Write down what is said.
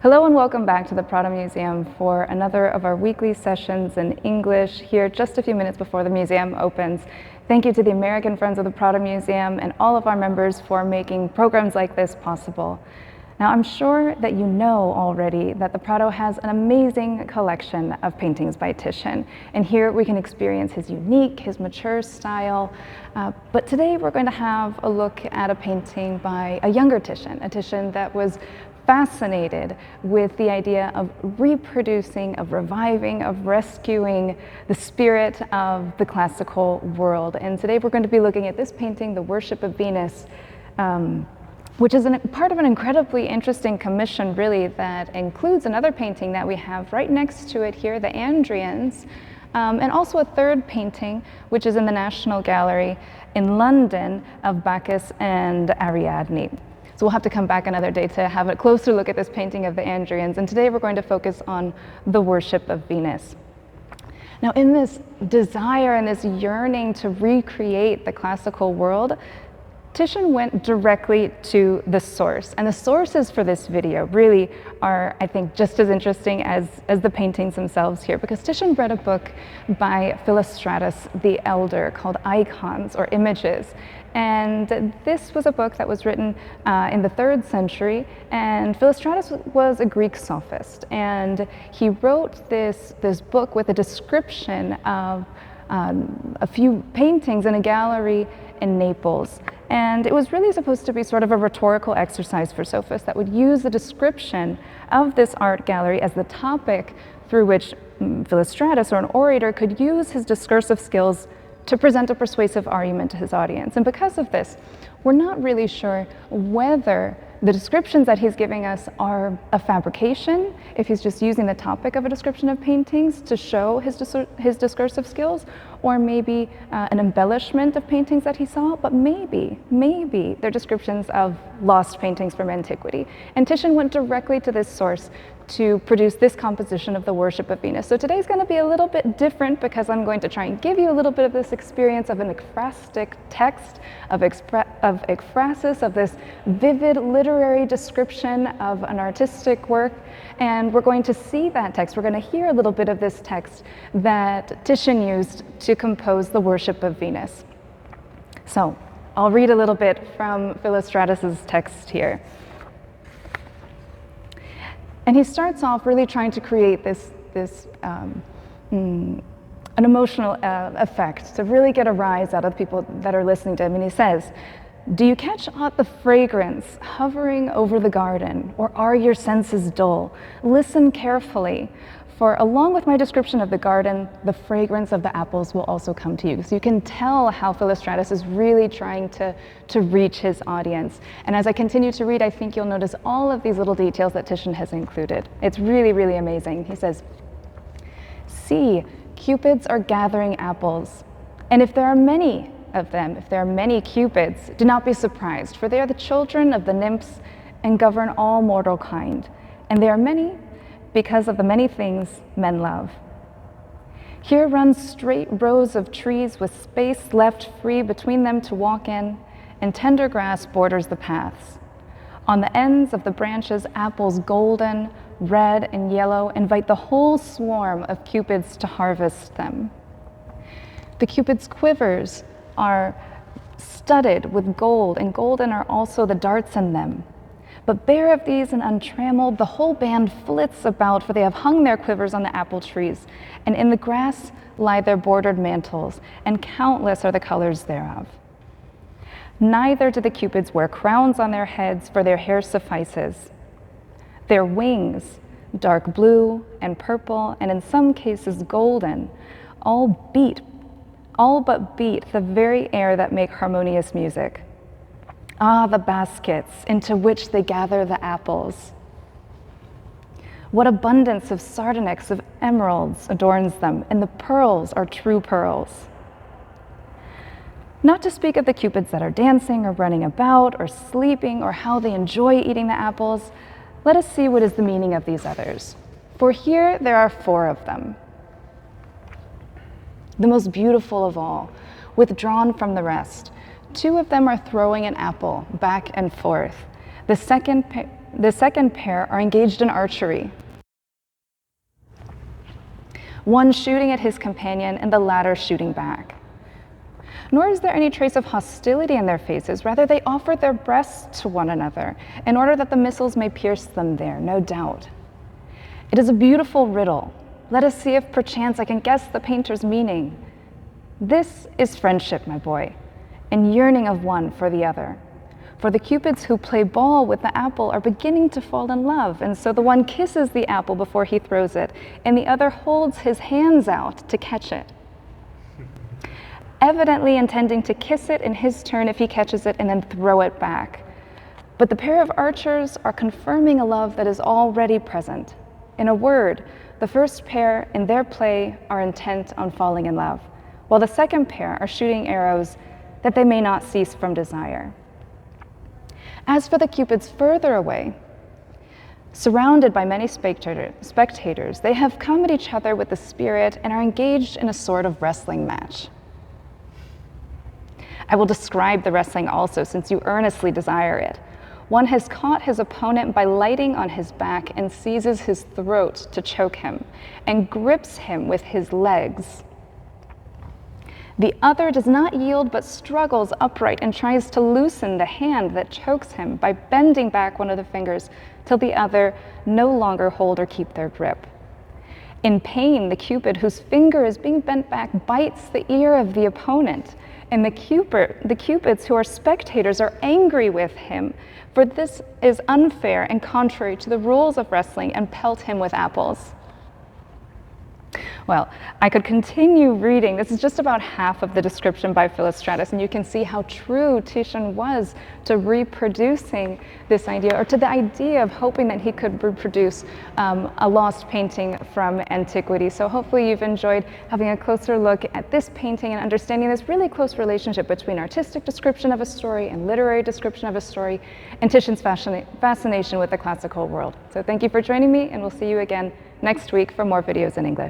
Hello and welcome back to the Prado Museum for another of our weekly sessions in English here just a few minutes before the museum opens. Thank you to the American Friends of the Prado Museum and all of our members for making programs like this possible. Now, I'm sure that you know already that the Prado has an amazing collection of paintings by Titian, and here we can experience his unique, his mature style. But today we're going to have a look at a painting by a younger Titian, a Titian that was fascinated with the idea of reproducing, of reviving, of rescuing the spirit of the classical world. And today we're going to be looking at this painting, The Worship of Venus, which is part of an incredibly interesting commission, really, that includes another painting that we have right next to it here, the Andrians, and also a third painting, which is in the National Gallery in London, of Bacchus and Ariadne. So we'll have to come back another day to have a closer look at this painting of the Andrians, and today we're going to focus on the worship of Venus. Now, in this desire and this yearning to recreate the classical world, Titian went directly to the source, and the sources for this video really are, I think, just as interesting as the paintings themselves here, because Titian read a book by Philostratus the Elder called Icons, or Images, and this was a book that was written in the 3rd century, and Philostratus was a Greek sophist, and he wrote this book with a description of a few paintings in a gallery in Naples. And it was really supposed to be sort of a rhetorical exercise for sophists that would use the description of this art gallery as the topic through which Philostratus, or an orator, could use his discursive skills to present a persuasive argument to his audience. And because of this, we're not really sure whether the descriptions that he's giving us are a fabrication, if he's just using the topic of a description of paintings to show his discursive skills, or maybe an embellishment of paintings that he saw, but maybe they're descriptions of lost paintings from antiquity. And Titian went directly to this source to produce this composition of the worship of Venus. So today's going to be a little bit different because I'm going to try and give you a little bit of this experience of an ekphrastic text, of ekphrasis, of this vivid literary description of an artistic work. And we're going to see that text, we're going to hear a little bit of this text that Titian used to compose the worship of Venus. So I'll read a little bit from Philostratus's text here. And he starts off really trying to create an emotional effect, to really get a rise out of the people that are listening to him. And he says, "Do you catch aught the fragrance hovering over the garden, or are your senses dull? Listen carefully, for along with my description of the garden, the fragrance of the apples will also come to you." So you can tell how Philostratus is really trying to reach his audience. And as I continue to read, I think you'll notice all of these little details that Titian has included. It's really, really amazing. He says, "See, cupids are gathering apples, and if there are many of them, if there are many cupids, do not be surprised, for they are the children of the Nymphs and govern all mortal kind. And they are many because of the many things men love. Here run straight rows of trees with space left free between them to walk in, and tender grass borders the paths. On the ends of the branches, apples golden, red, and yellow invite the whole swarm of cupids to harvest them. The cupids' quivers are studded with gold, and golden are also the darts in them. But bare of these and untrammeled, the whole band flits about, for they have hung their quivers on the apple trees, and in the grass lie their bordered mantles, and countless are the colors thereof. Neither do the cupids wear crowns on their heads, for their hair suffices. Their wings, dark blue and purple, and in some cases golden, all but beat the very air that make harmonious music. Ah, the baskets into which they gather the apples. What abundance of sardonyx, of emeralds adorns them, and the pearls are true pearls. Not to speak of the cupids that are dancing or running about or sleeping, or how they enjoy eating the apples, let us see what is the meaning of these others. For here there are 4 of them. The most beautiful of all, withdrawn from the rest. 2 of them are throwing an apple back and forth. The second the second pair are engaged in archery, one shooting at his companion and the latter shooting back. Nor is there any trace of hostility in their faces. Rather, they offer their breasts to one another in order that the missiles may pierce them there, no doubt. It is a beautiful riddle. Let us see if perchance I can guess the painter's meaning. This is friendship, my boy, and yearning of one for the other. For the cupids who play ball with the apple are beginning to fall in love, and so the one kisses the apple before he throws it, and the other holds his hands out to catch it, evidently intending to kiss it in his turn if he catches it and then throw it back. But the pair of archers are confirming a love that is already present. In a word, the first pair in their play are intent on falling in love, while the second pair are shooting arrows that they may not cease from desire. As for the cupids further away, surrounded by many spectators, they have come at each other with the spirit and are engaged in a sort of wrestling match. I will describe the wrestling also, since you earnestly desire it. One has caught his opponent by lighting on his back and seizes his throat to choke him, and grips him with his legs. The other does not yield but struggles upright and tries to loosen the hand that chokes him by bending back one of the fingers till the other no longer hold or keep their grip. In pain, the cupid whose finger is being bent back bites the ear of the opponent, and the cupids who are spectators are angry with him, for this is unfair and contrary to the rules of wrestling, and pelt him with apples. Well, I could continue reading. This is just about half of the description by Philostratus, and you can see how true Titian was to reproducing this idea, or to the idea of hoping that he could reproduce a lost painting from antiquity. So hopefully you've enjoyed having a closer look at this painting and understanding this really close relationship between artistic description of a story and literary description of a story, and Titian's fascination with the classical world. So thank you for joining me, and we'll see you again next week for more videos in English.